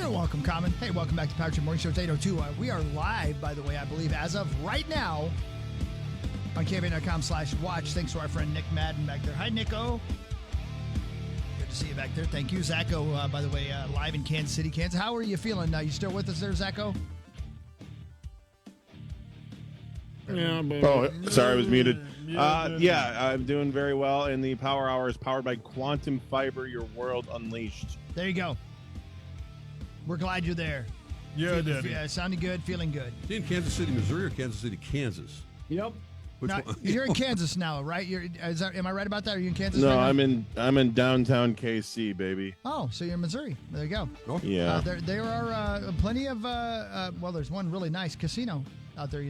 You're welcome, Common. Hey, welcome back to Power Trip Morning Show. It's 8:02. We are live, by the way, I believe, as of right now on KFAN.com/watch. Thanks to our friend Nick Madden back there. Hi, Nico. Good to see you back there. Thank you. Zacho, by the way, live in Kansas City, Kansas. How are you feeling? You still with us there, Zacho? Yeah, oh, sorry, I was muted. Yeah, I'm doing very well. And the Power Hour is powered by Quantum Fiber, your world unleashed. There you go. We're glad you're there. Yeah, Yeah, sounding good, feeling good. You in Kansas City, Missouri, or Kansas City, Kansas? Yep. Now, you're in Kansas now, right? Am I right about that? Are you in Kansas? No, right I'm in downtown KC, baby. Oh, so you're in Missouri. There you go. Oh. Yeah. There are plenty of well, there's one really nice casino out there,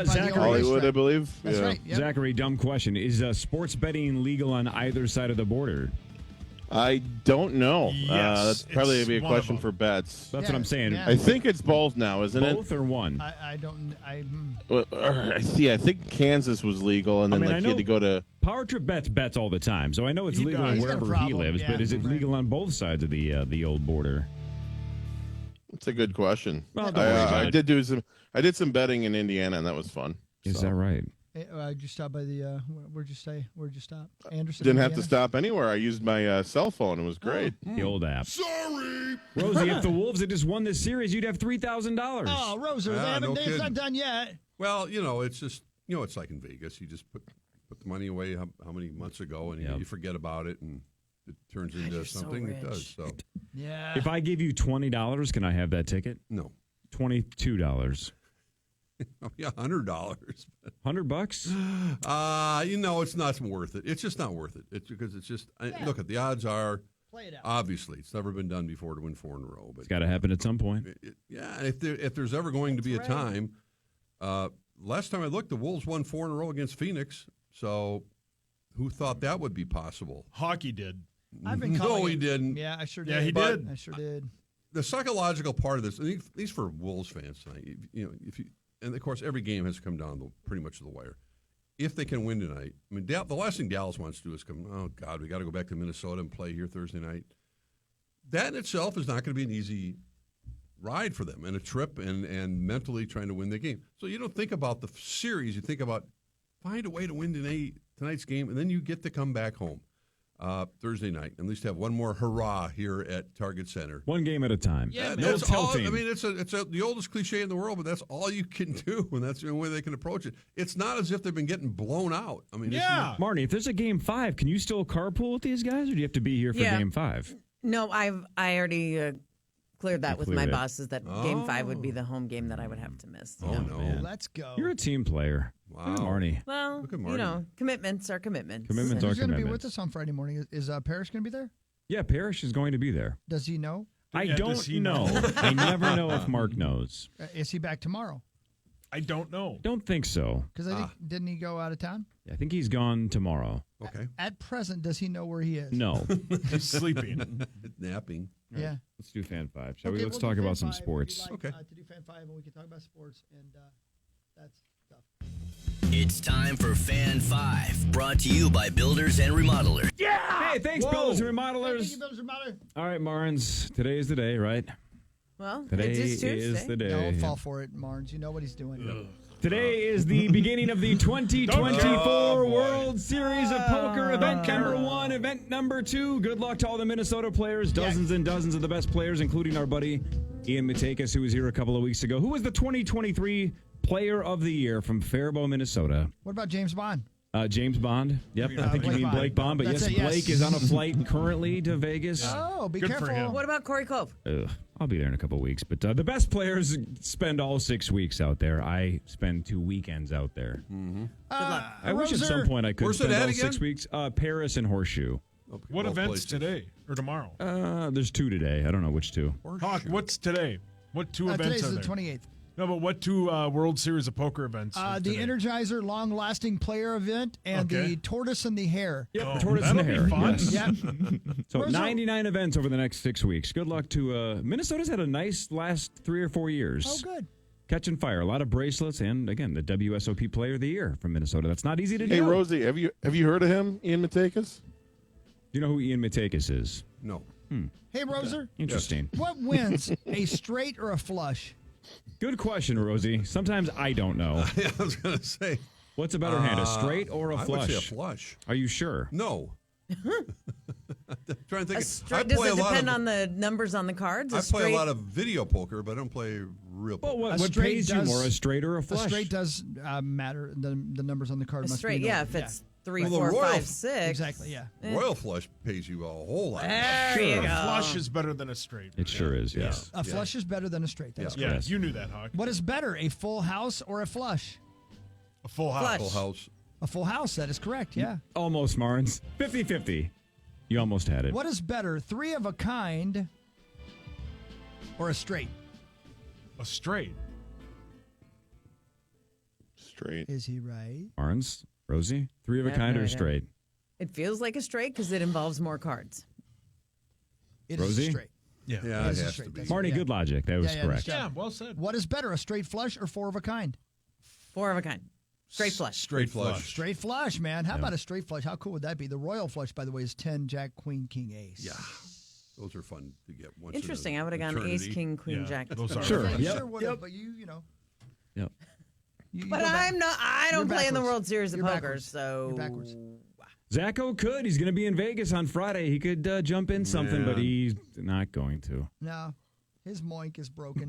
Zachary, Hollywood, I believe. That's right. Yep. Zachary, dumb question. Is sports betting legal on either side of the border? I don't know. Yes, that's probably going to be a question for for bets. That's what I'm saying. Yeah. I think it's both now, isn't it? Both or one? I don't. Well, I see. I think Kansas was legal, and then I you had to go to Power Trip bets all the time, so I know it's He legal does. wherever he lives. Yeah, but is it right. legal on both sides of the old border? It's a good question. Well, don't worry about it. I did some betting in Indiana, and that was fun. Is that right? Did you stop by the? Where'd you stay? Where'd you stop? Anderson. Didn't have to Indiana? stop anywhere. I used my cell phone. It was great. The old app. Sorry. Rosie, if the Wolves had just won this series, you'd have $3,000. Oh, Roser, it's not done yet. Well, it's just, it's like in Vegas. You just put the money away how many months ago, and you forget about it, and it turns into something. so It does. So Yeah. If I give you $20, can I have that ticket? no. $22. Yeah, $100. $100? It's not worth it. It's just not worth it. It's because it's just look at the odds are. Play it out. Obviously, it's never been done before to win 4 in a row. But It's got to happen at some point. if there's ever going to be a time, last time I looked, the Wolves won 4 in a row against Phoenix. So, who thought that would be possible? Hockey did. I've been No, calling he it. didn't. Yeah, I sure did. Yeah, he did. I sure did. The psychological part of this, at least for Wolves fans tonight, and of course every game has to come down pretty much to the wire. If they can win tonight, I mean, the last thing Dallas wants to do is come. Oh God, we got to go back to Minnesota and play here Thursday night. That in itself is not going to be an easy ride for them, and a trip, and mentally trying to win the game. So you don't think about the series; you think about find a way to win tonight's game, and then you get to come back home. Thursday night, at least have one more hurrah here at Target Center. One game at a time. Yeah, no That's all, tilting. I mean, it's the oldest cliche in the world, but that's all you can do, and that's the only way they can approach it. It's not as if they've been getting blown out. I mean, Yeah. Marnie, if there's a game 5, can you still carpool with these guys, or do you have to be here for game 5? No, I already cleared that with my cleared it. bosses that Game 5 would be the home game that I would have to miss. Oh, Yeah. no. man. Let's go. You're a team player. Wow. Look at Marnie. Well, Look at Marty. commitments are commitments. Commitments are Who's going to be commitments. with us on Friday morning? Is Parrish going to be there? Yeah, Parrish is going to be there. Does he know? I Yeah, don't does he know. know? I never know if Mark knows. Is he back tomorrow? I don't know. Don't think so. Because I think didn't he go out of town? I think he's gone tomorrow. Okay. At present, does he know where he is? No. He's sleeping. Napping. Yeah. Let's do Fan 5, shall we? Okay, Let's we'll talk do about Fan some 5 if sports. you'd like, Okay. to do Fan 5, and we can talk about sports, and that's stuff. It's time for Fan 5, brought to you by Builders and Remodelers. Hey, thanks, Builders and Thank Remodelers. you, Builders and Remodelers. All right, Marins, today is the day, right? Well, Today it's is Tuesday. the day. Don't fall for it, Marnes. You know what he's doing. Today is the beginning of the 2024 World Series of Poker. Event number 1, event number 2. Good luck to all the Minnesota players, dozens and dozens of the best players, including our buddy Ian Matakis, who was here a couple of weeks ago. Who was the 2023 Player of the Year from Faribault, Minnesota? What about James Bond? James Bond. Yep, I think you mean Blake Bond. But That's yes, it, yes. Blake is on a flight currently to Vegas. Oh, be Good for careful. him. What about Corey Cove? I'll be there in a couple of weeks. But the best players spend all 6 weeks out there. I spend 2 weekends out there. I wish at some point I could Where's it spend at all again? 6 weeks. Paris and Horseshoe. What Both events places. today or tomorrow? There's 2 today. I don't know which 2. Hawk, what's today? What 2 events Today's are the there? 28th. No, but what 2 World Series of Poker events? are The today? Energizer Long-Lasting Player Event and Okay. the Tortoise and the Hare. Yep, Oh, the tortoise and the that'll hare. be fun. Yes. Yep. So Where's 99 events over the next 6 weeks. Good luck to Minnesota's had a nice last 3 or 4 years. Oh, good. Catching fire. A lot of bracelets, and again, the WSOP Player of the Year from Minnesota. That's not easy to do. Hey, Rosie, have you heard of him, Ian Matakis? You know who Ian Matakis is? No. Hey, Roser, Interesting. what wins, a straight or a flush? Good question, Rosie. Sometimes I don't know. I was going to say. What's a better hand, a straight or a flush? I would say a flush. Are you sure? No. I'm trying to think. Does it depend on the numbers on the cards? I play a lot of video poker, but I don't play real poker. Well, what pays you more, a straight or a flush? A straight does matter. The numbers on the card a must straight, be yeah. If it's 3, Well, 4, the 5, 6. Exactly, yeah. Royal flush pays you a whole lot. There you A go. flush is better than a straight. It sure is, yes. A flush is better than a straight. That's Yeah, Yes. you knew that, Hawk. What is better, a full house or a flush? A full house. Flush. Full house. A full house, that is correct, yeah. Almost, Marnes. 50-50. You almost had it. What is better, 3 of a kind or a straight? A straight. Straight. Is he right? Marnes, Rosie, 3 of a I have kind no or idea. straight? It feels like a straight because it involves more cards. It is Rosie? a straight. Yeah. Yeah, It it is a has straight. to be. That's- Marty, yeah. good logic. That was Yeah, correct. Yeah, well said. What is better, a straight flush or 4 of a kind? 4 of a kind. Straight flush. Straight flush. Straight flush, man. How about a straight flush? How cool would that be? The royal flush, by the way, is 10, Jack, Queen, King, Ace. Yeah. Those are fun to get once. Interesting. In I would have gone ace, eternity. king, queen, Yeah, jack. those are Sure. Yeah, Yep. sure would have, but you know. Yep. You But go back. I'm not. I don't You're play in the backwards. World Series of You're Poker, backwards. so You're backwards. Zacho could. He's going to be in Vegas on Friday. He could jump in something, but Man. he's not going to. No, his moink is broken.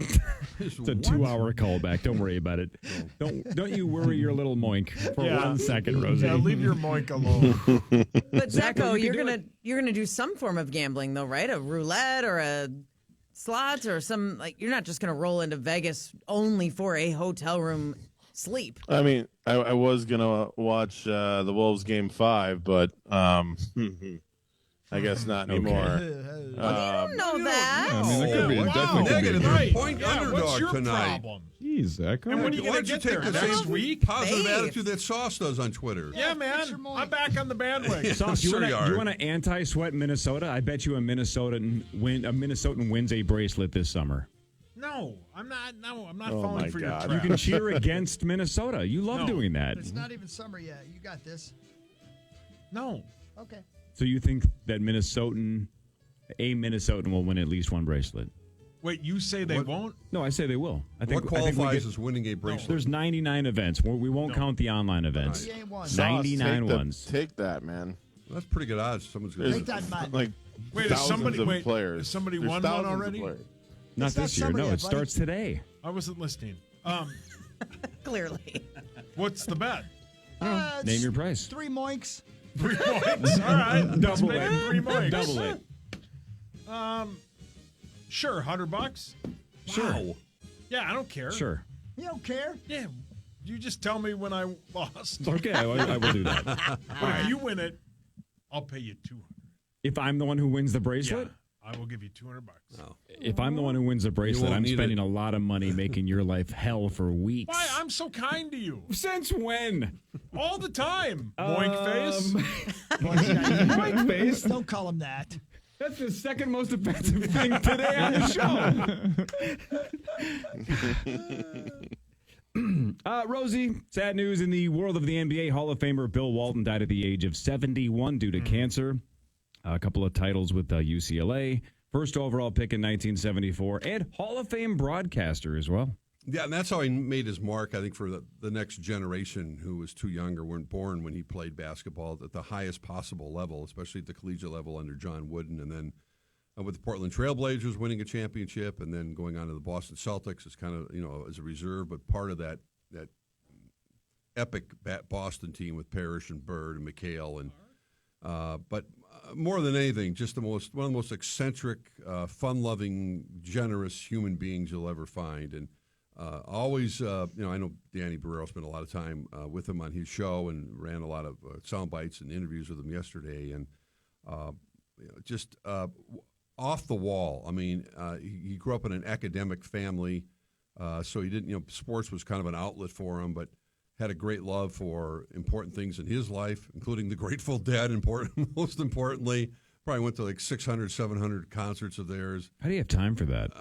It's a 2-hour callback. Don't worry about it. Don't you worry your little moink for 1 second, Rosie. Yeah, leave your moink alone. But Zacho, you can do you're gonna do some form of gambling though, right? A roulette or a slots or some you're not just gonna roll into Vegas only for a hotel room sleep. I mean, I was gonna watch the Wolves game 5, but I guess not anymore. You don't know that. I mean, that could be Wow. definitely could be. Negative. They're a Right. point Yeah, underdog what's your tonight. problem? Jeez, Zacho. And when are you Why going don't to you get take there? the Next same week? positive Faith. attitude that Sauce does on Twitter? Yeah, man. I'm back on the bandwagon. Sauce, you Sure want you to are. anti-sweat Minnesota? I bet you a Minnesotan wins a bracelet this summer. No, I'm not. No, I'm not Oh, falling my for God. your You trap. can cheer against Minnesota. You love No. doing that. It's not even summer yet. You got this. No. Okay. So you think that a Minnesotan will win at least one bracelet? Wait, you say they What? won't? No, I say they will. I think What I think we qualifies get- as winning a bracelet? There's 99 events. We won't count the online events. He ain't one. Sauce, 99 take ones. Take that, man. That's pretty good odds. Someone's going Take to. that, man. Like Wait, is thousands somebody of wait? players. Has somebody There's won one thousands of already? players. Not It's not this year. summer No, yet, it buddy. starts today. I wasn't listening. Clearly. What's the bet? Name your price. 3 moinks. 3 moinks. All right, let's Double make it. 3 moinks. Double it. Sure, $100. Wow. Yeah, I don't care. Sure. You don't care. Yeah, you just tell me when I lost. Okay, I will do that. But if you win it, I'll pay you $200. If I'm the one who wins the Yeah, bracelet, I will give you $200. if I'm the one who wins the bracelet, won't I'm need spending it. a lot of money making your life hell for weeks. Why? I'm so kind to you Since when? all the time. Boink face. Moink face. Don't call him that. That's the second most offensive thing today on the show. Rosie, sad news in the world of the NBA. Hall of Famer Bill Walton died at the age of 71 due to cancer. A couple of titles with UCLA. First overall pick in 1974. And Hall of Fame broadcaster as well. Yeah, and that's how he made his mark, I think, for the next generation who was too young or weren't born when he played basketball at the highest possible level, especially at the collegiate level under John Wooden. And then with the Portland Trailblazers winning a championship and then going on to the Boston Celtics as kind of, as a reserve, but part of that epic Boston team with Parrish and Bird and McHale. And but more than anything, just one of the most eccentric, fun-loving, generous human beings you'll ever find. And always, I know Danny Barrero spent a lot of time with him on his show and ran a lot of sound bites and interviews with him yesterday. And just off the wall. I mean, he grew up in an academic family, so he didn't, sports was kind of an outlet for him, but had a great love for important things in his life, including the Grateful Dead, most importantly. Probably went to like 600, 700 concerts of theirs. How do you have time for that?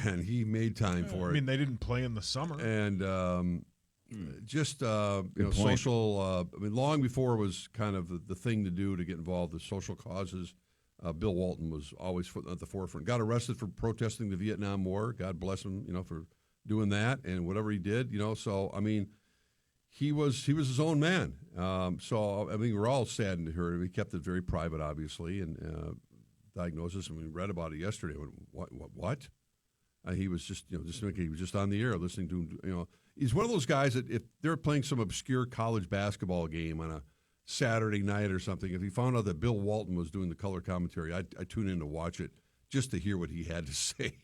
And he made time for it. I mean, they didn't play in the summer. And just, point. social, long before it was kind of the thing to do to get involved with social causes, Bill Walton was always at the forefront. Got arrested for protesting the Vietnam War. God bless him, for doing that and whatever he did. So I mean, he was his own man. So I mean, we're all saddened to hear him. He kept it very private, obviously, and diagnosis. And we read about it yesterday. What? He was just he was just on the air listening to He's one of those guys that if they're playing some obscure college basketball game on a Saturday night or something, if he found out that Bill Walton was doing the color commentary, I'd tune in to watch it just to hear what he had to say.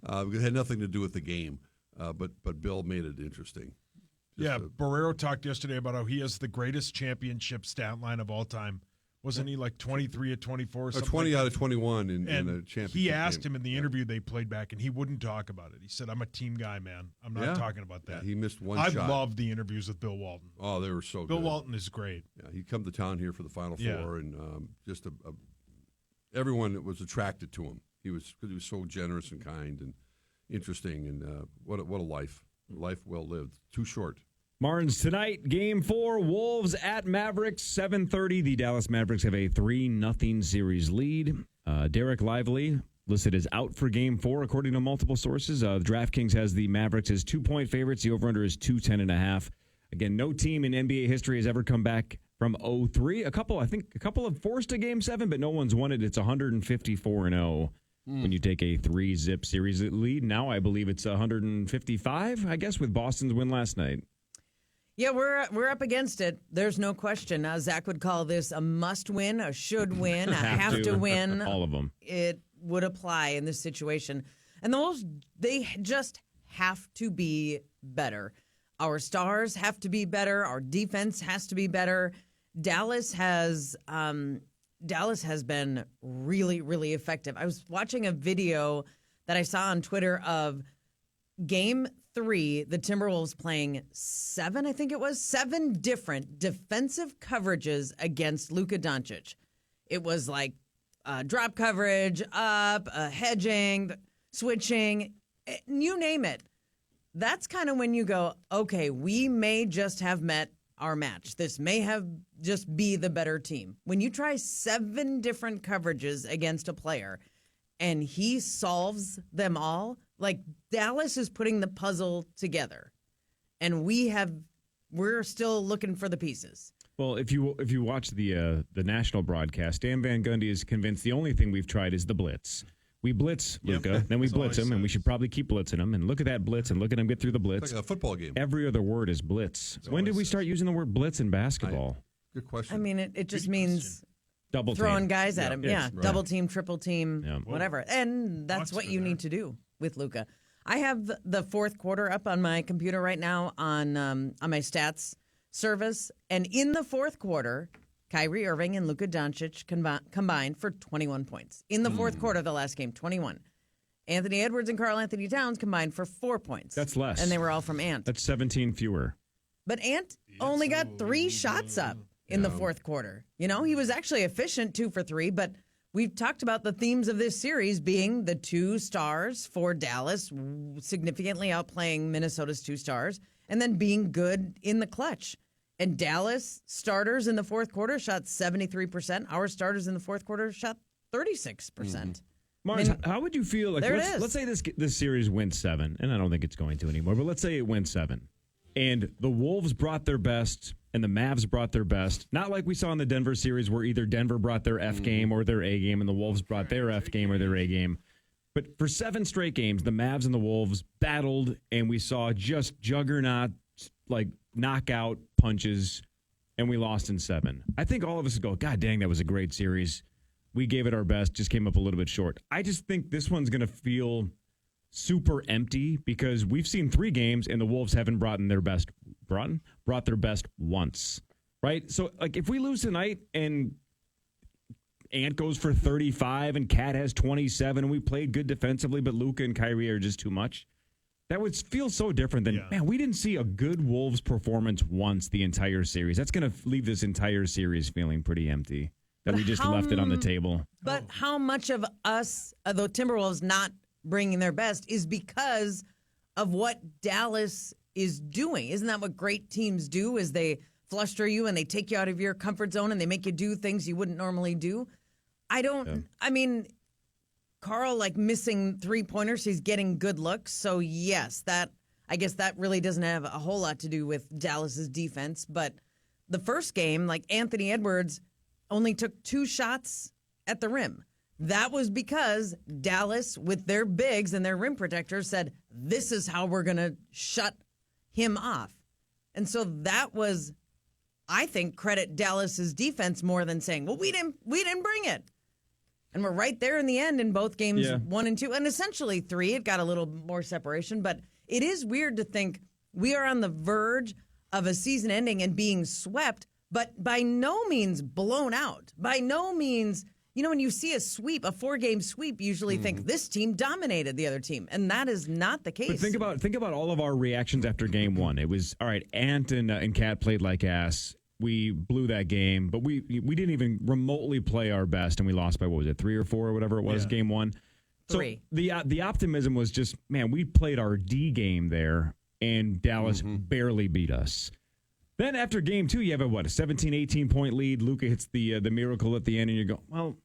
It had nothing to do with the game, but Bill made it interesting. Barrero talked yesterday about how he has the greatest championship stat line of all time. Wasn't he like 23 at 24 or something? 20 out of 21 in a championship He asked game. him in the interview they played back, and he wouldn't talk about it. He said, I'm a team guy, man. I'm not talking about that. Yeah, he missed one I shot. love the interviews with Bill Walton. Oh, they were so good. Bill Walton is great. Yeah, he'd come to town here for the Final Four, and everyone was attracted to him. Because he was so generous and kind and interesting, and what a life well lived. Too short. Martins tonight, Game 4, Wolves at Mavericks, 7:30. The Dallas Mavericks have a 3-0 series lead. Derek Lively listed as out for Game 4, according to multiple sources. DraftKings has the Mavericks as 2-point favorites. The over-under is 210.5. Again, no team in NBA history has ever come back from 0-3. A couple have forced a Game 7, but no one's won it. It's 154-0. When you take a 3-zip series lead. Now I believe it's 155, I guess, with Boston's win last night. Yeah, we're up against it. There's no question. Zach would call this a must-win, a should-win, a have-to-win. All of them. It would apply in this situation. And the Wolves, they just have to be better. Our stars have to be better. Our defense has to be better. Dallas has been really, really effective. I was watching a video that I saw on Twitter of Game 3, the Timberwolves playing 7 different defensive coverages against Luka Doncic. It was like drop coverage, up, hedging, switching, you name it. That's kind of when you go, okay, we may just have met our match. This may have just be the better team. When you try 7 different coverages against a player and he solves them all, like Dallas is putting the puzzle together, and we're still looking for the pieces. Well, if you watch the national broadcast, Dan Van Gundy is convinced the only thing we've tried is the blitz. We blitz Luka, then we blitz him, and we should probably keep blitzing him. And look at that blitz, and look at him get through the blitz. It's like a football game. Every other word is blitz. When did we start using the word blitz in basketball? Good question. I mean, it just means Double throwing team. guys at him. Yeah, right. double team, triple team, whatever. And that's Bucks what for you that. need to do with Luka. I have the fourth quarter up on my computer right now on my stats service, and in the fourth quarter, Kyrie Irving and Luka Doncic combined for 21 points. In the fourth quarter of the last game, 21. Anthony Edwards and Karl Anthony Towns combined for 4 points. That's less. And they were all from Ant. That's 17 fewer. But Ant only got 3 shots up in the fourth quarter. He was actually efficient 2 for 3, but we've talked about the themes of this series being the 2 stars for Dallas, significantly outplaying Minnesota's 2 stars, and then being good in the clutch. And Dallas starters in the fourth quarter shot 73%. Our starters in the fourth quarter shot 36%. Mars, how would you feel? Like, there it is. Let's say this series wins 7, and I don't think it's going to anymore, but let's say it wins 7. And the Wolves brought their best, and the Mavs brought their best. Not like we saw in the Denver series where either Denver brought their F game or their A game, and the Wolves brought their F game or their A game. But for 7 straight games, the Mavs and the Wolves battled, and we saw just juggernaut, like knockout punches, and we lost in 7. I think all of us would go, God dang, that was a great series. We gave it our best, just came up a little bit short. I just think this one's going to feel super empty because we've seen 3 games and the Wolves haven't brought their best once, right? So, like, if we lose tonight and Ant goes for 35 and Cat has 27 and we played good defensively, but Luka and Kyrie are just too much, that would feel so different than, man, we didn't see a good Wolves performance once the entire series. That's going to leave this entire series feeling pretty empty. That we just left it on the table. But how much of us, the Timberwolves, not bringing their best is because of what Dallas is doing? Isn't that what great teams do? Is they fluster you and they take you out of your comfort zone and they make you do things you wouldn't normally do? I don't. I mean, Carl missing 3-pointers. He's getting good looks. So yes, I guess that really doesn't have a whole lot to do with Dallas's defense. But the first game, Anthony Edwards only took 2 shots at the rim. That was because Dallas, with their bigs and their rim protectors, said, this is how we're going to shut him off. And so that was, I think, credit Dallas's defense more than saying, well, we didn't bring it. And we're right there in the end in both games 1 and 2. And essentially 3, it got a little more separation. But it is weird to think we are on the verge of a season ending and being swept, but by no means blown out. By no means... when you see a sweep, a 4-game sweep, you usually think this team dominated the other team, and that is not the case. But think about all of our reactions after game 1. It was, all right, Ant and Cat played like ass. We blew that game, but we didn't even remotely play our best, and we lost by, 3 or 4 or whatever it was, game 1. 3. So the optimism was just, man, we played our D game there, and Dallas barely beat us. Then after game 2, you have a 17, 18-point lead. Luka hits the miracle at the end, and you go, well,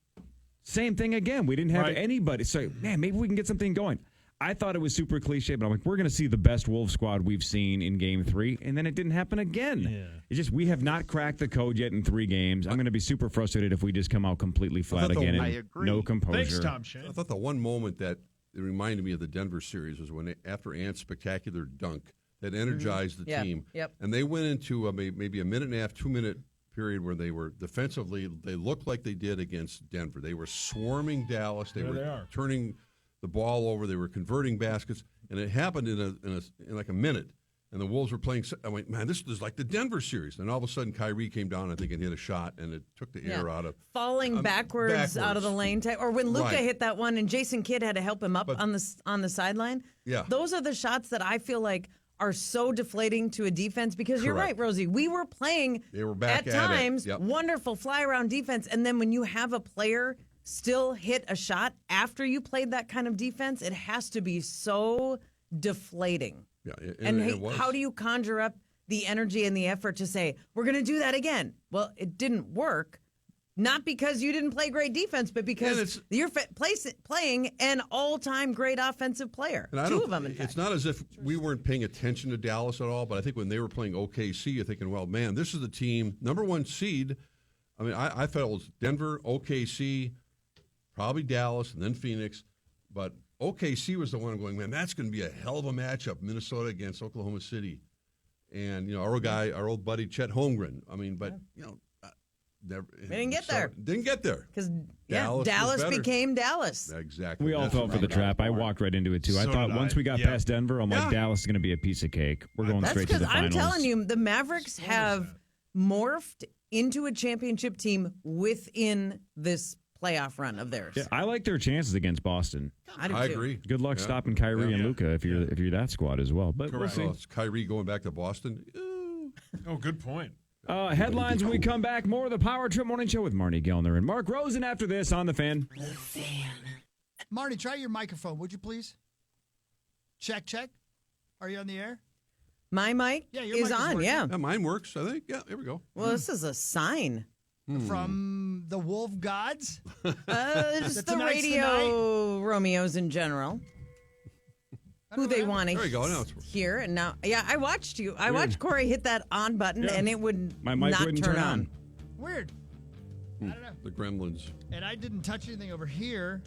same thing again. We didn't have anybody. So, man, maybe we can get something going. I thought it was super cliche, but I'm like, we're going to see the best Wolves squad we've seen in game 3, and then it didn't happen again. Yeah. It's just we have not cracked the code yet in 3 games. I'm going to be super frustrated if we just come out completely flat again and no composure. Thanks, Tom Shane. I thought the one moment that it reminded me of the Denver series was when after Ant's spectacular dunk that energized the team. Yep. And they went into maybe a minute and a half, 2-minute period where they were defensively, they looked like they did against Denver. They were swarming Dallas. They were turning the ball over. They were converting baskets, and it happened in like a minute. And the Wolves were playing. I went, man, this is like the Denver series. And all of a sudden, Kyrie came down, I think, and hit a shot, and it took the air out of falling backwards out of the lane. Or when Luka hit that one, and Jason Kidd had to help him up on the sideline. Yeah, those are the shots that I feel like are so deflating to a defense because you're right, Rosie. We were playing they were back at times wonderful fly around defense, and then when you have a player still hit a shot after you played that kind of defense, it has to be so deflating. Yeah, and how do you conjure up the energy and the effort to say we're going to do that again? Well, it didn't work. Not because you didn't play great defense, but because you're playing an all-time great offensive player. 2 of them, in fact. It's not as if we weren't paying attention to Dallas at all, but I think when they were playing OKC, you're thinking, well, man, this is the team, number 1 seed. I mean, I felt it was Denver, OKC, probably Dallas, and then Phoenix. But OKC was the one going, man, that's going to be a hell of a matchup, Minnesota against Oklahoma City. And, our old buddy Chet Holmgren. I mean, but, we didn't get there. Didn't get there. Because Dallas became Dallas. Exactly. We all fell for the trap. I walked right into it, too. I thought once we got past Denver, I'm like, Dallas is going to be a piece of cake. We're going straight to the finals. I'm telling you, the Mavericks have morphed into a championship team within this playoff run of theirs. Yeah, I like their chances against Boston. I agree. Good luck stopping Kyrie and Luka if you're that squad as well. But we'll see. It's Kyrie going back to Boston. Oh, good point. Headlines when we come back. More of the Power Trip Morning Show with Marnie Gellner and Mark Rosen after this on The Fan. Marnie, try your microphone, would you please? Check. Are you on the air? My mic is on, Yeah, mine works, I think. Yeah, there we go. Well, this is a sign. From the Wolf Gods? Just the radio Romeos in general. Who they want to hear. And now, I watched you. I watched Corey hit that on button, and it would My mic not wouldn't turn on. Weird. I don't know. The Gremlins. And I didn't touch anything over here.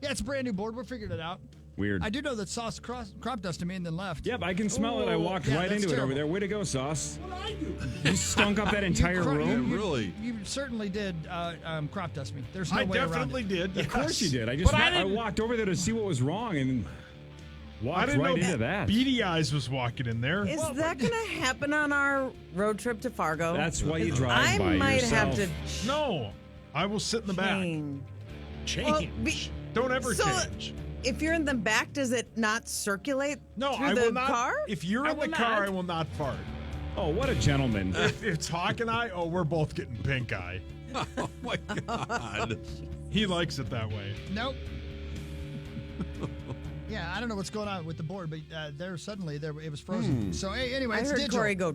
Yeah, it's a brand new board. We're figuring it out. Weird. I do know that Sauce crop dusted me and then left. Yep, I can smell it. I walked right into it over there. Way to go, Sauce. What did I do? You stunk up that entire room? Really? You certainly did crop dust me. There's no way around it. I definitely did. Of course you did. I walked over there to see what was wrong and walked right into that. Beady Eyes was walking in there. Is that going to happen on our road trip to Fargo? That's why you drive by I might yourself. have to. No, I will sit in the back. Change. Don't ever change. If you're in the back, does it not circulate through I the will not, car? If you're in the car, I will not fart. Oh, what a gentleman. If it's Hawk and I, we're both getting pink eye. Oh, my God. He likes it that way. Nope. Yeah, I don't know what's going on with the board, but it was frozen. So, hey, anyway, I it's heard digital. Corey go,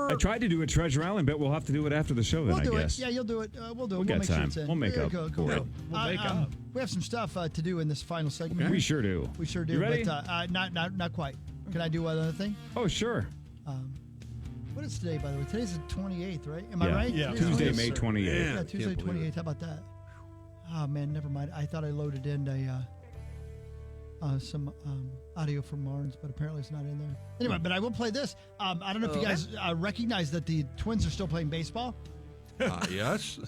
I tried to do a Treasure Island, but we'll have to do it after the show. Then We'll do I guess. it. Yeah, you'll do it. We'll do it. We'll get make sure time. it's in. We'll make There up you go. for it. We'll make up. We have some stuff to do in this final segment. Okay. We sure do. We sure do. You ready? But not quite. Can I do one other thing? Oh, sure. What is today, by the way? Today's the 28th, right? Am I right? Yeah. Today's Tuesday, 28th. May 28th. Yeah, Tuesday, 28th. How about that? Oh, man, never mind. I thought I loaded in some audio from Marnes, but apparently it's not in there. Anyway, but I will play this. I don't know if you guys recognize that the Twins are still playing baseball. Yes.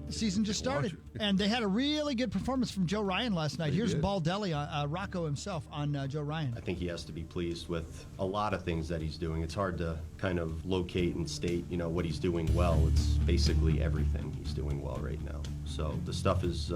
Season just started, and they had a really good performance from Joe Ryan last night. Here's Baldelli, Rocco himself, on Joe Ryan. I think he has to be pleased with a lot of things that he's doing. It's hard to kind of locate and state, what he's doing well. It's basically everything he's doing well right now. So the stuff is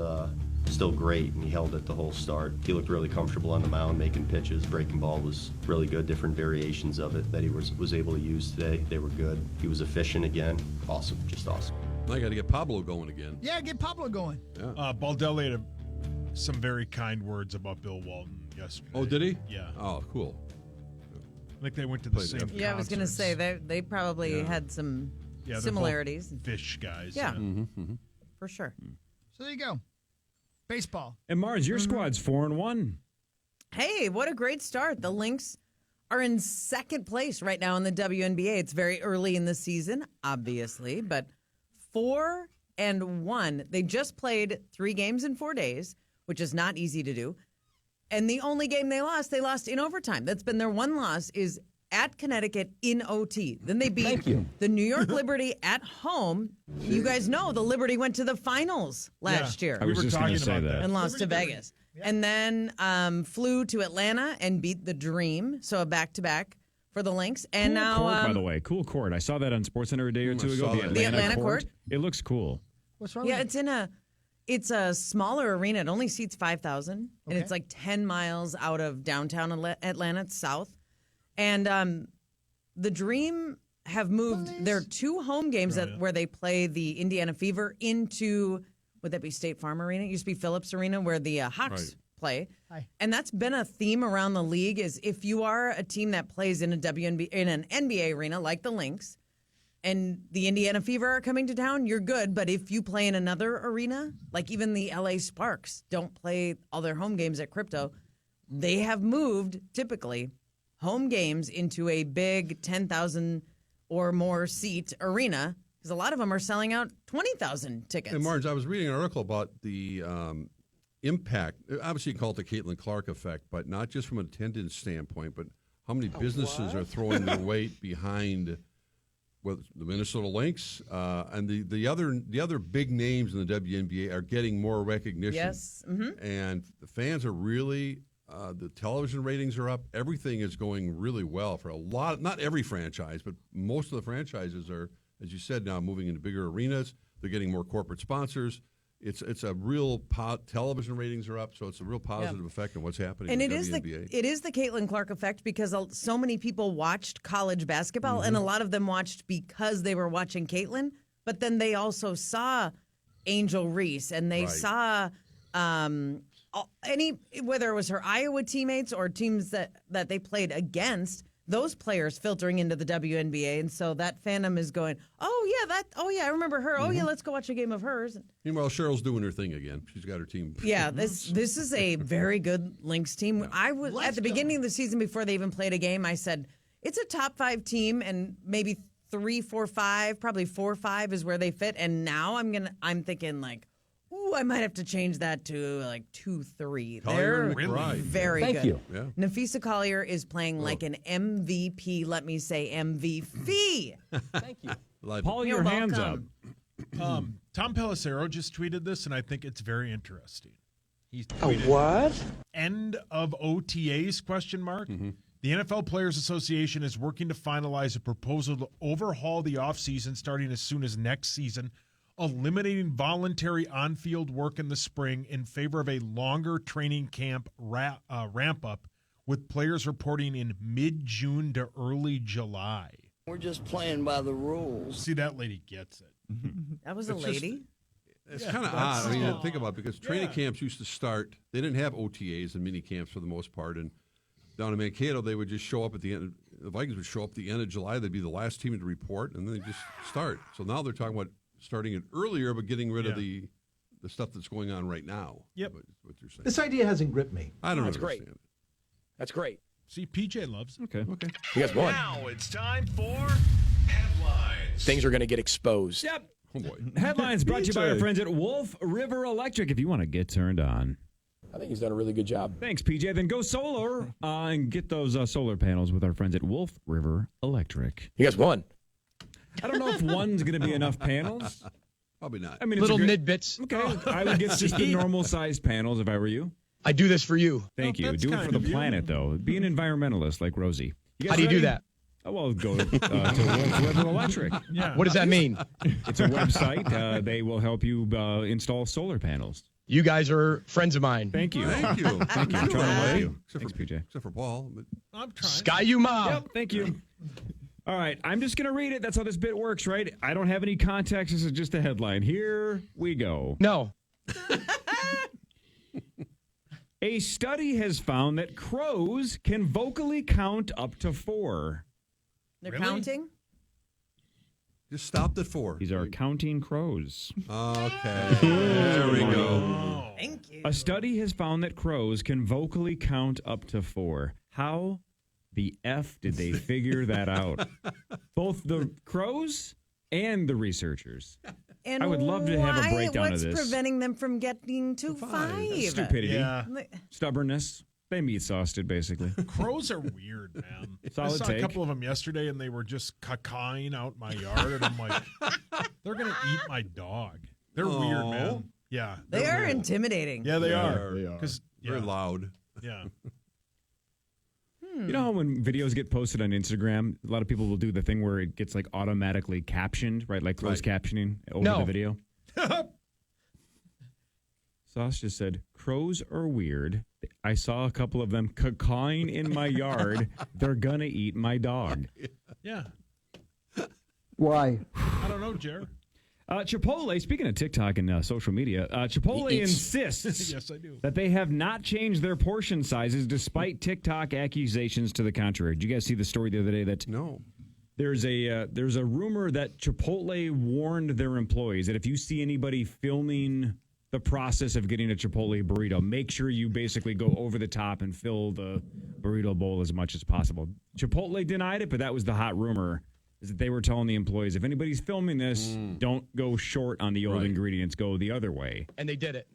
still great, and he held it the whole start. He looked really comfortable on the mound, making pitches. Breaking ball was really good, different variations of it that he was able to use today. They were good. He was efficient again. Awesome, just awesome. I got to get Pablo going again. Yeah, get Pablo going. Baldelli had some very kind words about Bill Walton yesterday. Oh, did he? Yeah. Oh, cool. I think they went to the Played same there. Yeah, I was going to say they probably had some similarities. Fish guys. Yeah. For sure. So there you go. Baseball. And Mars, your squad's 4-1. Hey, what a great start. The Lynx are in second place right now in the WNBA. It's very early in the season, obviously, but 4-1. They just played 3 games in 4 days, which is not easy to do. And the only game they lost in overtime. That's been their one loss is at Connecticut in OT. Then they beat the New York Liberty at home. You guys know the Liberty went to the finals last year. I was just going to say about that. And lost to Vegas. And then flew to Atlanta and beat the Dream. So a back-to-back for the Lynx. And Cool now, court, by the way. Cool court. I saw that on SportsCenter a day or two ago. saw that. The Atlanta court. It looks cool. What's wrong yeah, with it's a smaller arena. It only seats 5,000. And Okay. it's like 10 miles out of downtown Atlanta. It's south. And the Dream have moved their 2 home games where they play the Indiana Fever into, would that be State Farm Arena? It used to be Phillips Arena where the Hawks play. Hi. And that's been a theme around the league is if you are a team that plays in an NBA arena like the Lynx and the Indiana Fever are coming to town, you're good. But if you play in another arena, like even the LA Sparks don't play all their home games at Crypto, they have moved typically home games into a big 10,000 or more seat arena because a lot of them are selling out 20,000 tickets. And Marge, I was reading an article about the impact. Obviously, you call it the Caitlin Clark effect, but not just from an attendance standpoint, but how many businesses are throwing their weight behind the Minnesota Lynx and the other big names in the WNBA are getting more recognition. Yes. Mm-hmm. And the fans are really. The television ratings are up. Everything is going really well for a lot. Not every franchise, but most of the franchises are, as you said, now moving into bigger arenas. They're getting more corporate sponsors. It's a real television ratings are up, so it's a real positive effect on what's happening. And in it the is WNBA. it is the Caitlin Clark effect because so many people watched college basketball, and a lot of them watched because they were watching Caitlin. But then they also saw Angel Reese, and they saw. Whether it was her Iowa teammates or teams that they played against, those players filtering into the WNBA, and so that fandom is going, oh yeah, I remember her. Oh yeah, let's go watch a game of hers. Meanwhile, Cheryl's doing her thing again. She's got her team. Yeah, this is a very good Lynx team. I was at the beginning of the season before they even played a game. I said it's a top 5 team, and maybe 3, 4, 5, probably 4, 5 is where they fit. And now I'm thinking like. Ooh, I might have to change that to like 2, 3. Collier They're and McBride. very Thank good. you. Yeah. Nafisa Collier is playing like an MVP. Let me say MVP. Thank you. Paul, You're your hands up. welcome. Tom Pelissero just tweeted this, and I think it's very interesting. He tweeted, What? End of OTAs, question mark. The NFL Players Association is working to finalize a proposal to overhaul the offseason starting as soon as next season, eliminating voluntary on-field work in the spring in favor of a longer training camp ramp-up, with players reporting in mid-June to early July. We're just playing by the rules. See, that lady gets it. That was a It's just- lady. It's kind of odd. I mean, think about it, because training camps used to start. They didn't have OTAs and mini camps for the most part. And down in Mankato, they would just show up at the end the Vikings would show up at the end of July. They'd be the last team to report, and then they just start. So now they're talking about starting it earlier, but getting rid of the stuff that's going on right now. Yep. What they're saying. This idea hasn't gripped me. I don't That's understand. great. That's great. See, PJ loves it. Okay. You guys won. Now it's time for headlines. Things are going to get exposed. Yep. Oh, boy. Headlines brought to you by our friends at Wolf River Electric. If you want to get turned on. I think he's done a really good job. Thanks, PJ. Then go solar and get those solar panels with our friends at Wolf River Electric. You guys won. I don't know if one's going to be enough panels. Probably not. I mean, Little mid-bits. Okay, I would get just the normal-sized panels if I were you. I do this for you. Thank you. Do it for the planet, though. Be an environmentalist like Rosie. How do you do that? Oh, well, go to Wolf River Electric. Yeah. What does that mean? It's a website. They will help you install solar panels. You guys are friends of mine. Thank you. Thank you. Thank you. I'm trying to help you. Except Thanks, for, PJ. Except for Paul. But I'm trying. Sky you mom. Yep, thank you. All right, I'm just going to read it. That's how this bit works, right? I don't have any context. This is just a headline. Here we go. No. A study has found that crows can vocally count up to 4. They're Really? counting? just stopped at 4. These are counting crows. Okay. There we go. Thank you. A study has found that crows can vocally count up to 4. How the F did they figure that out? Both the crows and the researchers. And I would love to have a breakdown of what's this. preventing them from getting to 5? Stupidity. Yeah. Stubbornness. They meat saused, basically. Crows are weird, man. Solid I saw take. a couple of them yesterday, and they were just cacaing out my yard, and I'm like, they're going to eat my dog. They're weird, man. Yeah. They they're are weird. intimidating. Yeah, they They are. are. 'Cause, Very yeah. loud. Yeah. You know how when videos get posted on Instagram, a lot of people will do the thing where it gets like automatically captioned, right? Like closed captioning over the video. Sauce just said, crows are weird. I saw a couple of them cacawing in my yard. They're going to eat my dog. Yeah. Why? I don't know, Jared. Chipotle, speaking of TikTok and social media, Chipotle insists Yes, I do. that they have not changed their portion sizes despite TikTok accusations to the contrary. Did you guys see the story the other day that No. there's a rumor that Chipotle warned their employees that if you see anybody filming the process of getting a Chipotle burrito, make sure you basically go over the top and fill the burrito bowl as much as possible. Chipotle denied it, but that was the hot rumor, is that they were telling the employees, if anybody's filming this, don't go short on the old ingredients, go the other way. And they did it.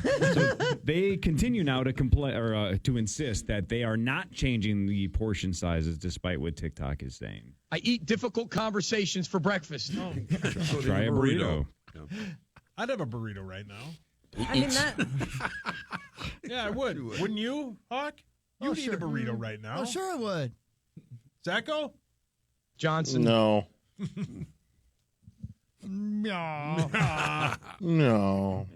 So they continue now to complain or to insist that they are not changing the portion sizes despite what TikTok is saying. I eat difficult conversations for breakfast. Try a burrito. Yeah. I'd have a burrito right now. I mean, that. Yeah, I would. Wouldn't you, Hawk? You'd eat sure. a burrito right now. Oh, sure I would. Zacko? Johnson. No. No. No.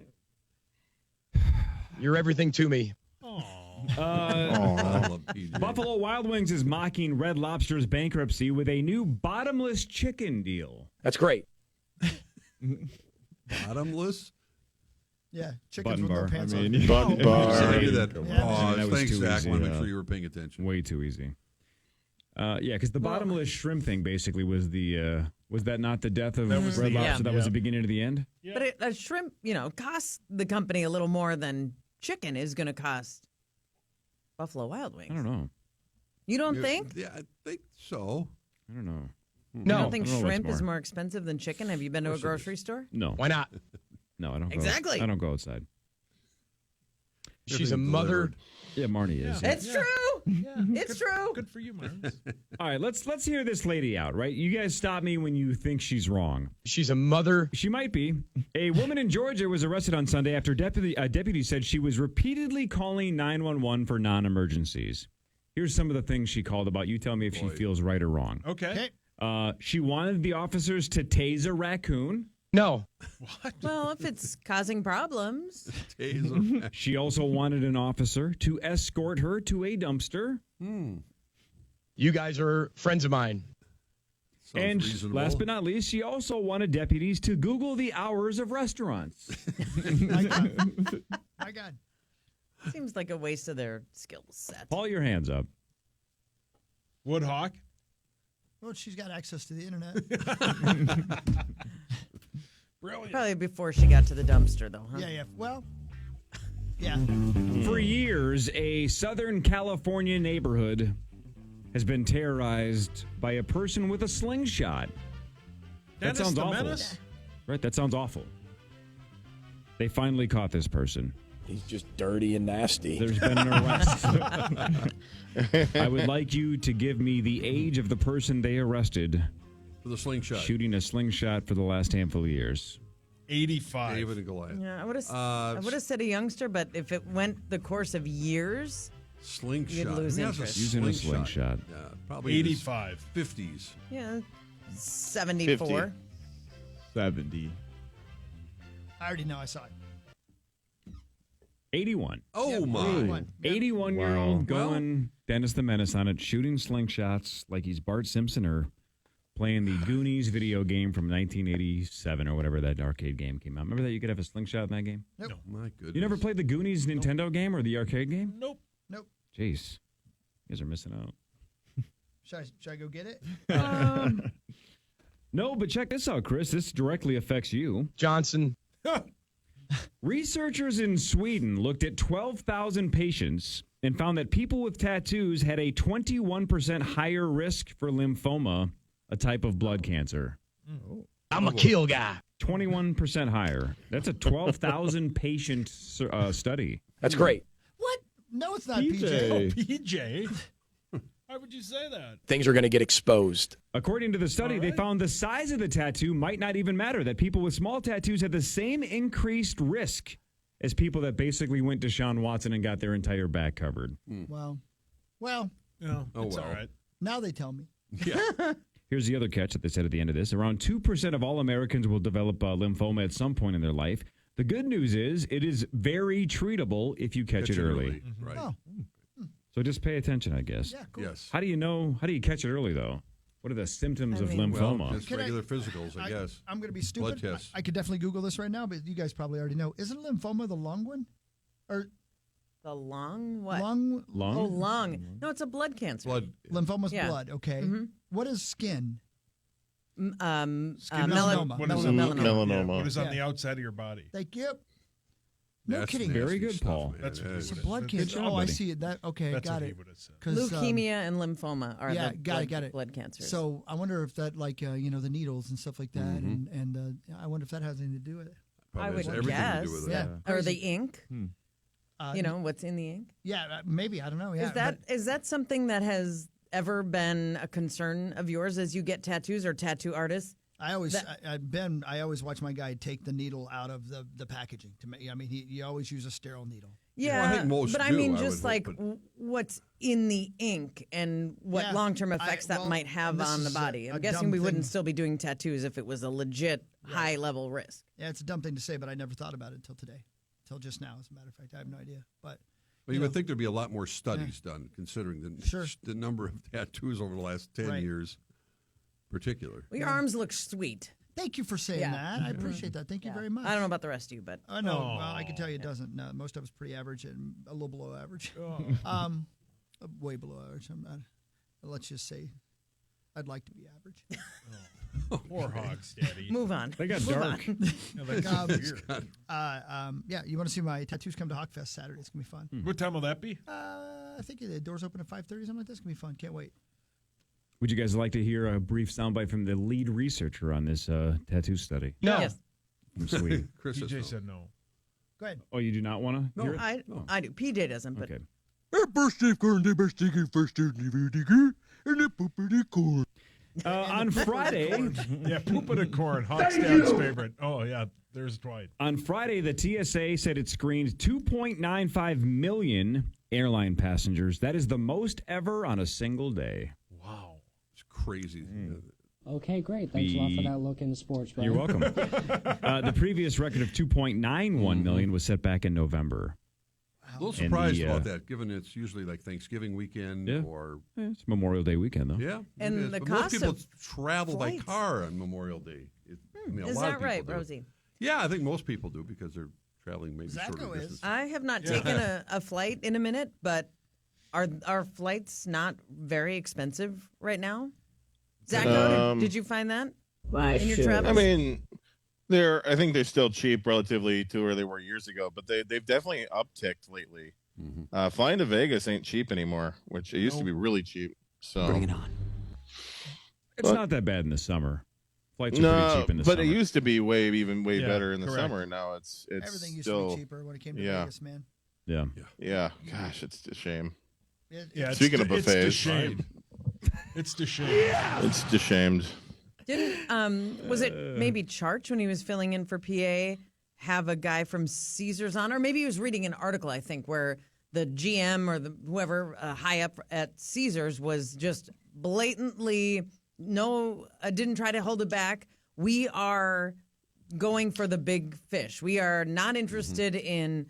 You're everything to me. I love PJ. Buffalo Wild Wings is mocking Red Lobster's bankruptcy with a new bottomless chicken deal. That's great. Bottomless? Yeah, chickens Button with bar. no pants I on. mean, Button I bar. did that Yeah. pause. That was Thanks, too Zach. easy, I want to make yeah. sure you were paying attention. way too easy. Yeah, because the bottomless shrimp thing basically was the was that not the death of That was Red the Lobster? end, That was yeah. the beginning to the end. Yeah. But a shrimp, costs the company a little more than chicken is going to cost Buffalo Wild Wings. I don't know. You don't think? Yeah, I think so. I don't know. You No. don't think I don't know what's shrimp is more. more expensive than chicken? Have you been to a grocery store? No. Why not? No, I don't. Exactly. Go, I don't go outside. She's a Everything's mother. delivered. Yeah, Marnie is. It's true. Yeah. It's true. Good for you, Marnes. All right, let's hear this lady out. Right, you guys stop me when you think she's wrong. She's a mother. She might be. A woman in Georgia was arrested on Sunday after deputy said she was repeatedly calling 911 for non-emergencies. Here's some of the things she called about. You tell me if she feels right or wrong. Okay. She wanted the officers to tase a raccoon. No. Well, if it's causing problems. Taser. She also wanted an officer to escort her to a dumpster. You guys are friends of mine. Sounds And reasonable. last but not least, she also wanted deputies to Google the hours of restaurants. My God. Seems like a waste of their skill set. Paul, your hands up. Woodhawk? Well, she's got access to the internet. Brilliant. Probably before she got to the dumpster, though, huh? Yeah. Well, yeah. For years, a Southern California neighborhood has been terrorized by a person with a slingshot. That sounds awful. Menace? Right, that sounds awful. They finally caught this person. He's just dirty and nasty. There's been an arrest. I would like you to give me the age of the person they arrested For the slingshot. shooting a slingshot for the last handful of years. 85. David and Goliath. Yeah, I would have said a youngster, but if it went the course of years, Slingshot. you'd lose Who has interest. Using a slingshot. Yeah, probably 85. 50s. Yeah, 74. 50. 70. I already know I saw it. 81. Oh, Yep, my. 81. Yep. 81-year-old Wow. going Dennis the Menace on it, shooting slingshots like he's Bart Simpson or playing the Goonies video game from 1987 or whatever that arcade game came out. Remember that you could have a slingshot in that game? Nope. No. My goodness. You never played the Goonies Nintendo game or the arcade game? Nope. Jeez. You guys are missing out. Should I go get it? No, but check this out, Chris. This directly affects you. Johnson. Researchers in Sweden looked at 12,000 patients and found that people with tattoos had a 21% higher risk for lymphoma, a type of blood cancer. I'm a kill guy. 21% higher. That's a 12,000 patient study. That's great. What? No, it's not PJ. PJ. PJ? Why would you say that? Things are going to get exposed. According to the study, they found the size of the tattoo might not even matter, that people with small tattoos had the same increased risk as people that basically went to Sean Watson and got their entire back covered. Well, No. Oh, It's well. all right. now they tell me. Yeah. Here's the other catch that they said at the end of this. Around 2% of all Americans will develop lymphoma at some point in their life. The good news is it is very treatable if you catch it early. Right. Oh, So just pay attention, I guess. yeah, cool. Yes. How do you catch it early, though? What are the symptoms of I mean- lymphoma? Well, just Can I- regular physicals, I guess. I'm going to be stupid. Blood tests. I could definitely Google this right now, but you guys probably already know. Isn't lymphoma the lung one? Or The lung? What? lung? Lung? Oh, lung. No, it's a blood cancer. Blood. Lymphoma's Yeah. blood. Okay. Mhm. What is skin? Melanoma. What is Melanoma. Yeah, what is on Yeah. the outside of your body? Thank you. No That's kidding. nasty Very good, stuff, Paul. man. That's what That he is- It's a Good blood cancer. job, Oh, I buddy. see it. That okay, That's got what he it. would have said. 'Cause, Leukemia and lymphoma are yeah, the got it. blood cancers. So I wonder if that, like, the needles and stuff like that, and I wonder if that has anything to do with it. Probably I has would everything guess. to do with it. Yeah. or the ink. Uh, What's in the ink? Yeah, maybe. I don't know. Yeah, Is that something that has ever been a concern of yours as you get tattoos or tattoo artists? I always, I always watch my guy take the needle out of the packaging to make. I mean, you always use a sterile needle. Yeah, I think most but I do, mean, I just would like hope, but- what's in the ink and what Yeah, long-term effects that well, might have this on the is body. a I'm guessing dumb we wouldn't thing. still be doing tattoos if it was a legit high-level risk. Yeah, it's a dumb thing to say, but I never thought about it until today, till just now. As a matter of fact, I have no idea. But Well, you would think there'd be a lot more studies done, considering Sure. the number of tattoos over the last 10 Right. years, particular. Well, your arms look sweet. thank you for saying Yeah. that. I appreciate that. Thank you Yeah. very much. I don't know about the rest of you, but I know. Well, I can tell you it doesn't. No, most of it's pretty average and a little below average. Way below average. I'm not. Let's just say, I'd like to be average. Poor hogs, Daddy. move on. They got Move dark. on. Yeah, that's weird. Yeah, you want to see my tattoos? Come to Hawkfest Saturday. It's gonna be fun. What time will that be? I think the doors open at 5:30. Something like that. It's gonna be fun. Can't wait. Would you guys like to hear a brief soundbite from the lead researcher on this tattoo study No. Yes, from Sweden? Chris says PJ no. said no. Go ahead. Oh, you do not want to No. hear it? I do. PJ doesn't, but Okay. On Friday, Yeah, poop in a corn. Hawk's dad's favorite. Oh, yeah. There's Dwight. on Friday, the TSA said it screened 2.95 million airline passengers. That is the most ever on a single day. Wow. It's crazy. Okay, great. Thanks a lot for that look into sports, brother. You're welcome. The previous record of 2.91 million was set back in November. A little And surprised the, about that, given it's usually like Thanksgiving weekend Yeah. or It's Memorial Day weekend, though. yeah. And it is. the But cost most people of travel by flights. car on Memorial Day. I mean, a is lot of that people right, do. Rosie? Yeah, I think most people do because they're traveling maybe Zacho shorter is. distances. I have not taken a flight in a minute, but are flights not very expensive right now? Zach, did you find that in your travels? I mean, I think they're still cheap relatively to where they were years ago, but they've definitely upticked lately. Flying to Vegas ain't cheap anymore, which it used to be really cheap. So bring it on. It's not that bad in the summer. Flights are pretty cheap in the summer. But it used to be way better in the summer. Now it's everything used still, to be cheaper when it came to Vegas, man. Yeah. Gosh, it's a shame. Speaking of buffets, it's a shame. It's the shame. It's deshamed. Didn't was it maybe Charch when he was filling in for PA have a guy from Caesars on, or maybe he was reading an article, I think, where the GM or whoever high up at Caesars was just blatantly didn't try to hold it back. We are going for the big fish. We are not interested in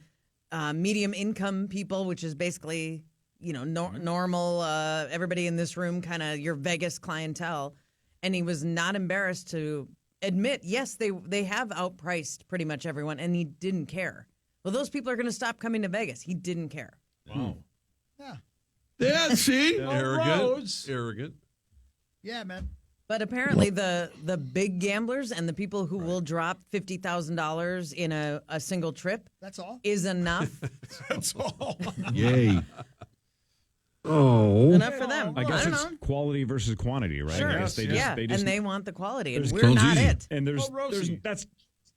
medium income people, which is basically normal everybody in this room, kind of your Vegas clientele. And he was not embarrassed to admit, yes, they have outpriced pretty much everyone, and he didn't care. Well, those people are going to stop coming to Vegas. He didn't care. Wow. Yeah, see? Arrogant. Arrogant. Yeah, man. But apparently the big gamblers and the people who will drop $50,000 in a single trip That's all? is enough. That's all. Yay. Enough for them. I guess it's quality versus quantity, right? Sure. I guess they just and they want the quality, and There's we're not it. And there's that's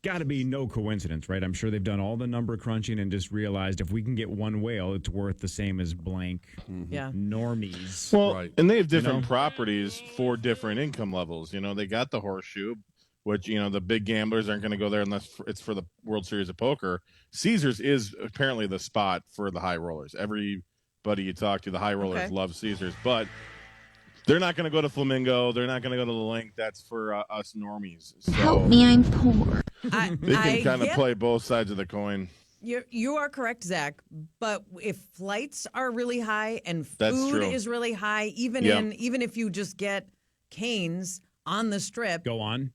got to be no coincidence, right? I'm sure they've done all the number crunching and just realized if we can get one whale, it's worth the same as blank normies. Well, and they have different properties for different income levels. They got the Horseshoe, which, the big gamblers aren't going to go there unless it's for the World Series of Poker. Caesars is apparently the spot for the high rollers. Everybody you talk to, the high rollers love Caesars, but they're not going to go to Flamingo. They're not going to go to the Link. That's for us normies. So help me, I'm poor. They can kind of play both sides of the coin. You are correct, Zach. But if flights are really high and That's food true. is really high, even if you just get Cane's on the Strip, go on,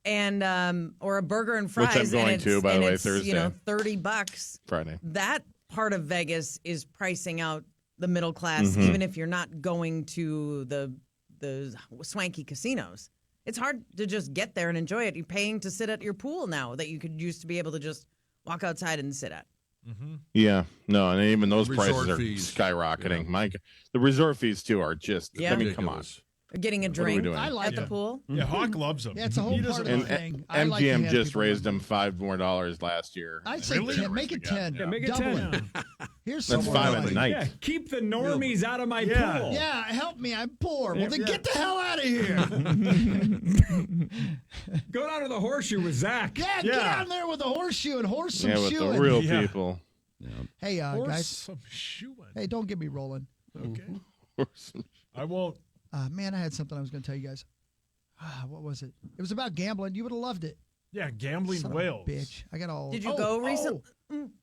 and or a burger and fries, which I'm going to, by the way, Thursday. $30 Friday. That part of Vegas is pricing out the middle class, even if you're not going to the swanky casinos. It's hard to just get there and enjoy it. You're paying to sit at your pool now that you could used to be able to just walk outside and sit at. Yeah, no, and even those Resort prices are fees. skyrocketing. The resort fees too are just. I mean, come on. Getting a What are we drink doing? at the pool. Yeah, Hawk loves them. Yeah, it's a whole part of the And thing. MGM just raised them $5 more last year. I'd say 10. Make it 10. Yeah, make it Double 10. it. Here's That's some $5 more at the money. night. Yeah, keep the normies out of my pool. Yeah, help me. I'm poor. Well, then get the hell out of here. Go down to the Horseshoe with Zach. Yeah, get down there with the Horseshoe and horse some with shoeing. the real people. Hey, guys. Some shoeing. Hey, don't get me rolling. Okay. I won't. Man, I had something I was going to tell you guys. What was it? It was about gambling. You would have loved it. Yeah, gambling Son of a whales. bitch. I got all. Did you go recently?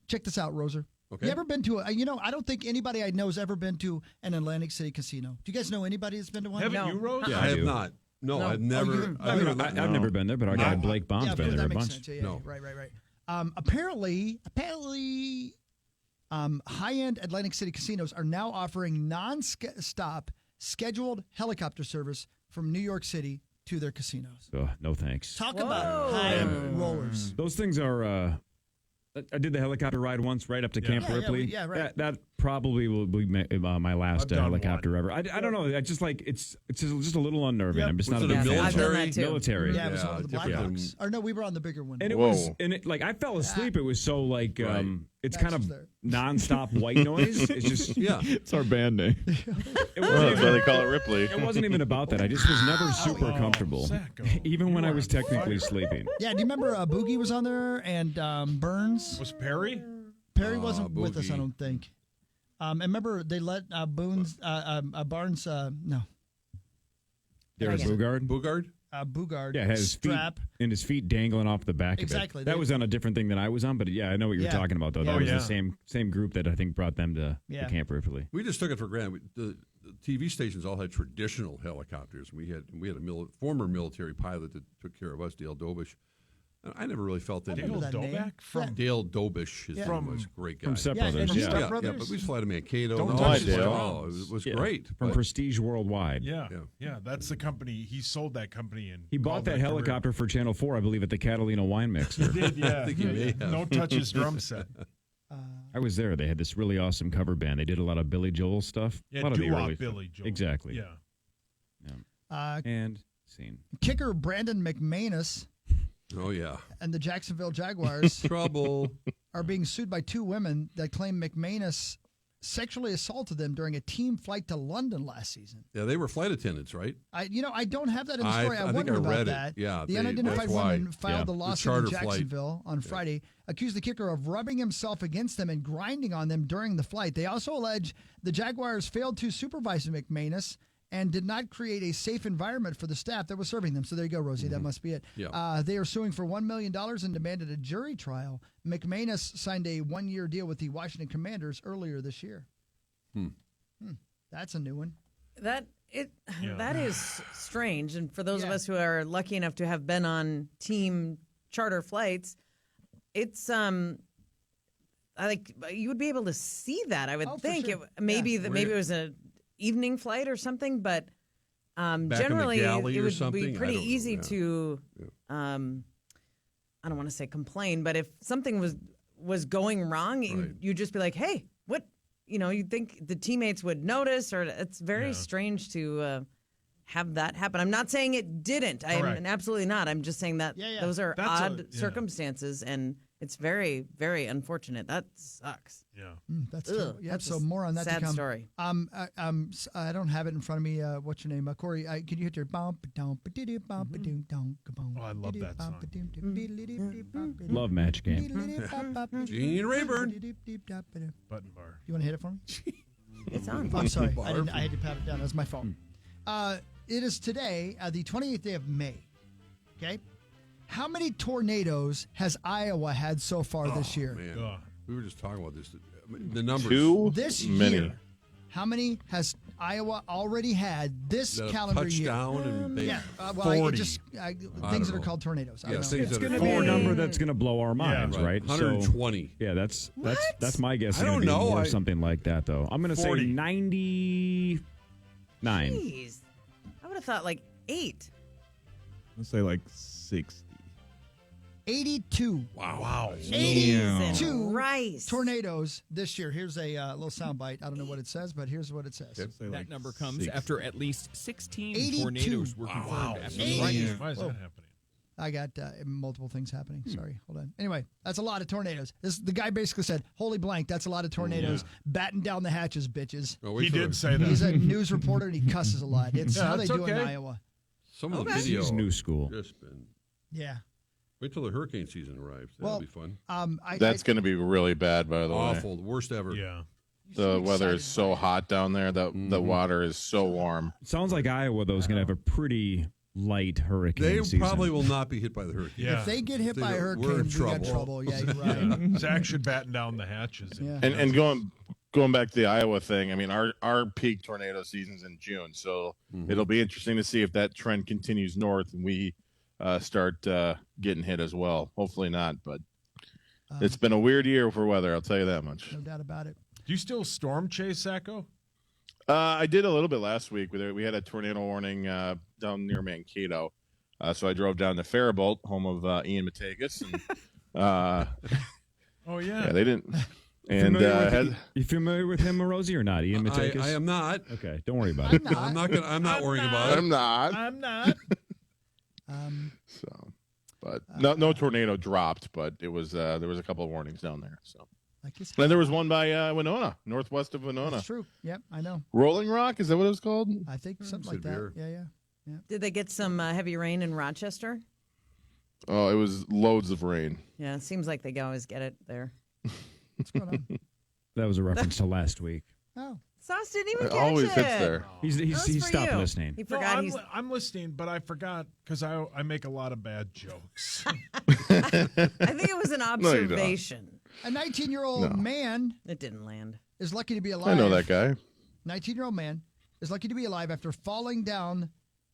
Check this out, Roser. Okay. You ever been to I don't think anybody I know has ever been to an Atlantic City casino. Do you guys know anybody that's been to one? Haven't you, Rose? Yeah, I have not. No, I've never. I've never been there, but our guy Blake Baum's been there that a makes bunch. sense. Yeah, No. Right. Apparently, high-end Atlantic City casinos are now offering non-stop scheduled helicopter service from New York City to their casinos. No thanks. Talk about high rollers. Those things are. I did the helicopter ride once right up to Camp Ripley. right. That probably will be my last I've done helicopter one. ever. I don't know. I just like it's just a little unnerving. Yep. I'm just Was not it a a big fan. I've done military? that too. Military. Yeah, it was one of the black different box. Or no, we were on the bigger one. And it was, I fell asleep. It was so like, it's Max kind of was there. nonstop white noise. It's just, It's our band name. it Well, wasn't, that's why they call it Ripley. it wasn't even about that. I just was never super comfortable, Zach, even when you I are was technically sleeping. Yeah, do you remember Boogie was on there and Burns? Was Perry? Perry wasn't with us, I Boogie. don't think. And remember they let Barnes, no, Darren Bugard? Bugard Yeah, his strap. feet and his feet dangling off the back Exactly. of it. That was on a different thing than I was on, but yeah, I know what you're talking about though. Yeah. That was yeah. the same group that I think brought them to Camp Ripley. We just took it for granted. The TV stations all had traditional helicopters. We had a former military pilot that took care of us, Dale Dobish. I never really felt that. Dale Doback from Dale Dobish. His name was a great guy. From Step Brothers. from Yeah. Step Yeah, Brothers. but we used to fly to Mankato. Don't and touch all his that. drums. It was Yeah. great. From but- Prestige Worldwide. Yeah, that's the company. He sold that company and He bought called that career. helicopter for Channel 4, I believe, at the Catalina Wine Mixer. He did, yeah. I think he may have. No touches drum set. I was there. They had this really awesome cover band. They did a lot of Billy Joel stuff. Yeah, a lot of the doo-wop early Billy Joel. Exactly. Yeah. And scene. Kicker Brandon McManus Oh, yeah. and the Jacksonville Jaguars Trouble. are being sued by two women that claim McManus sexually assaulted them during a team flight to London last season. Yeah, they were flight attendants, right? I don't have that in the story. I think wonder I about read it. that. Yeah, the they- unidentified that's why. woman filed the The lawsuit charter in flight. Jacksonville on Friday, accused the kicker of rubbing himself against them and grinding on them during the flight. They also allege the Jaguars failed to supervise McManus and did not create a safe environment for the staff that was serving them. So there you go, Rosie. That must be it. Yeah. They are suing for $1 million and demanded a jury trial. McManus signed a one-year deal with the Washington Commanders earlier this year. That's a new one. That is strange, and for those of us who are lucky enough to have been on team charter flights, it's I like you would be able to see that. I would think sure. maybe it was a evening flight or something, but in the generally galley it or would something? be I pretty don't know, easy yeah. to I don't want to say complain, but if something was going wrong, you'd just be like, hey, what? You'd think the teammates would notice, or it's very strange to have that happen. I'm not saying it didn't. I'm absolutely not. I'm just saying that those are That's odd circumstances, and it's very, very unfortunate. That sucks. Yeah. That's Ugh, terrible. Yeah, that's so a more on that sad to come. story. I don't have it in front of me. What's your name? Corey, can you hit your bump? Oh, I love that song. Love Match Game. Gene Rayburn. Button bar. You want to hit it for me? It's on. I'm sorry. I had to pat it down. That's my fault. It is today, the 28th day of May. Okay? How many tornadoes has Iowa had so far this year? Man. Ugh. We were just talking about this. The numbers. Too This many. year, how many has Iowa already had this That calendar year? touchdown and they, Yeah, 40. things don't that are know. called tornadoes. I Yeah, don't know. things It's that going are to be a 40. number that's going to blow our minds, right? 120. So, yeah, that's my guess. I don't It's gonna be know. more something like that, though. I'm going to say 40. 99. Jeez. I would have thought like 8. Let's say like 60. 82. Wow. 82 Christ. tornadoes this year. Here's a little soundbite. I don't know what it says, but here's what it says. Let's say That like number comes 60. after at least 16 82. tornadoes were confirmed Wow. after the 80. lightning. Why is Whoa. that happening? I got multiple things happening. Sorry, hold on. Anyway, that's a lot of tornadoes. The guy basically said, "Holy blank, that's a lot of tornadoes." Batten down the hatches, bitches. Oh, wait He till did the- say that. He's a news reporter and he cusses a lot. It's how they that's do it in okay. Iowa. Some of the Okay. video. He's new school. Just been. Yeah. Wait till the hurricane season arrives. That'll Well, be fun. That's going to be really bad, by the way. Awful. The worst ever. Yeah. The weather is so hot down there. The water is so warm. Sounds like Iowa, though, is going to have a pretty light hurricane They season. probably will not be hit by the hurricane. Yeah. If they get hit They by a don't- hurricane, we're in we got trouble. trouble. Yeah, you're right. Zach should batten down the hatches. Yeah. And going back to the Iowa thing, I mean, our peak tornado season's in June, so it'll be interesting to see if that trend continues north and we start getting hit as well. Hopefully not, but it's been a weird year for weather. I'll tell you that much. No doubt about it. Do you still storm chase, Sacco? I did a little bit last week. We had a tornado warning down near Mankato, so I drove down to Faribault, home of Ian Mategas. And, Oh, yeah. they didn't. And you familiar with him, Rosie, or not? Ian Matekas? I am not. Okay, don't worry about it. I'm not worrying about it. I'm not. I'm not. So, but no tornado dropped, but it was there was a couple of warnings down there. So, and there was one by Winona, northwest of Winona. That's true. Yep, I know. Rolling Rock, is that what it was called? I think something like that. Yeah. Did they get some heavy rain in Rochester? Oh, it was loads of rain. Yeah, it seems like they always get it there. What's going on? That was a reference to last week. Oh. Sauce didn't even It catch always it. hits there. He stopped listening. He No, forgot I'm listening, but I forgot because I make a lot of bad jokes. I think it was an No, you don't. observation. A 19-year-old man It didn't land. is lucky to be alive. I know that guy. 19-year-old man is lucky to be alive after falling down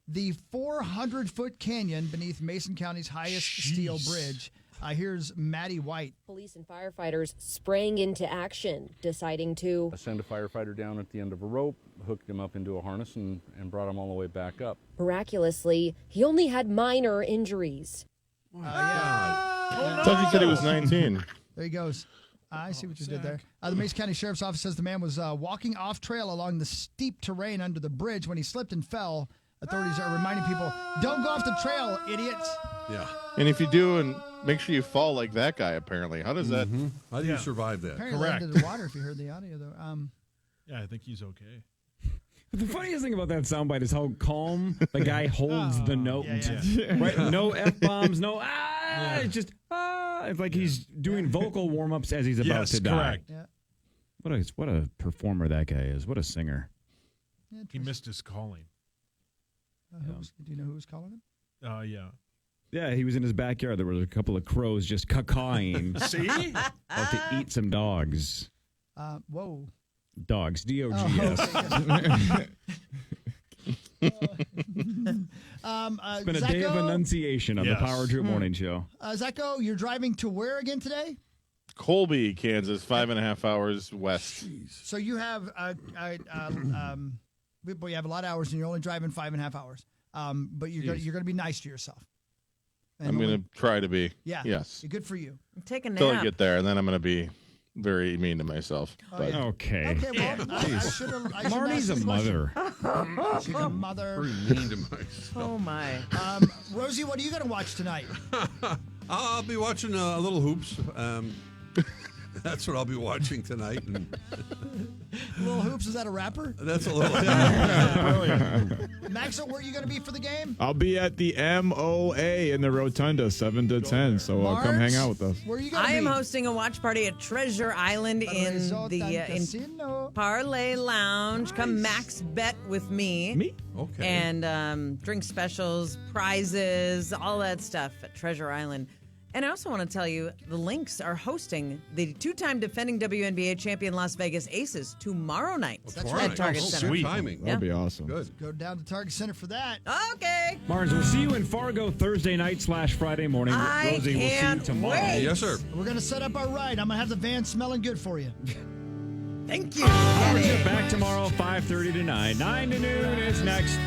the 400-foot canyon beneath Mason County's highest steel bridge. Here's Maddie White. Police and firefighters sprang into action, deciding to send a firefighter down at the end of a rope, hooked him up into a harness, and brought him all the way back up. Miraculously, he only had minor injuries. I thought you said he was 19. There he goes. I see what you did there. The Mason County Sheriff's Office says the man was walking off trail along the steep terrain under the bridge when he slipped and fell. Authorities are reminding people, don't go off the trail, idiots. Yeah. And if you do, and make sure you fall like that guy, apparently. How does that? How do you survive that? Apparently Correct. into the water if you heard the audio, though. Yeah, I think he's okay. The funniest thing about that soundbite is how calm the guy holds the note. Yeah. Right? No F-bombs, no it's just It's like he's doing vocal warm-ups as he's about to die. Correct. Yeah. What a performer that guy is. What a singer. He missed his calling. Do you know who was calling him? Yeah. Yeah, he was in his backyard. There was a couple of crows just caw-cawing. See? About to eat some dogs. Whoa. Dogs. D-O-G-S. It's been a day of enunciation on the Power Trip Morning Show. Zeko, you're driving to where again today? Colby, Kansas, 5.5 hours west. So you have you have a lot of hours, and you're only driving 5.5 hours. But you're going to be nice to yourself. And I'm going to try to be. Yeah. Yes. Good for you. Take a nap. Until I get there, and then I'm going to be very mean to myself. But Okay. Okay, well, I should Marty's a mother. She's a mother. Pretty mean to myself. Oh, my. Rosie, what are you going to watch tonight? I'll be watching a little hoops. That's what I'll be watching tonight. And Little Hoops, is that a rapper? that's a little. Max, where are you going to be for the game? I'll be at the MOA in the Rotunda, 7 to 10. So come hang out with us. Where are you going to be? I am hosting a watch party at Treasure Island in the in Parlay Lounge. Come max bet with me. Me? Okay. And drink specials, prizes, all that stuff at Treasure Island. And I also want to tell you, the Lynx are hosting the two-time defending WNBA champion Las Vegas Aces tomorrow night at Target Center. Good timing. That'd be awesome. Good. Go down to Target Center for that. Okay. Martins, we'll see you in Fargo Thursday night / Friday morning. I Rosie, we'll see you can't tomorrow. wait. Yes, sir. We're going to set up our ride. I'm going to have the van smelling good for you. Thank you. Power Trip back tomorrow, 5:30 to 9. 9 to noon is next.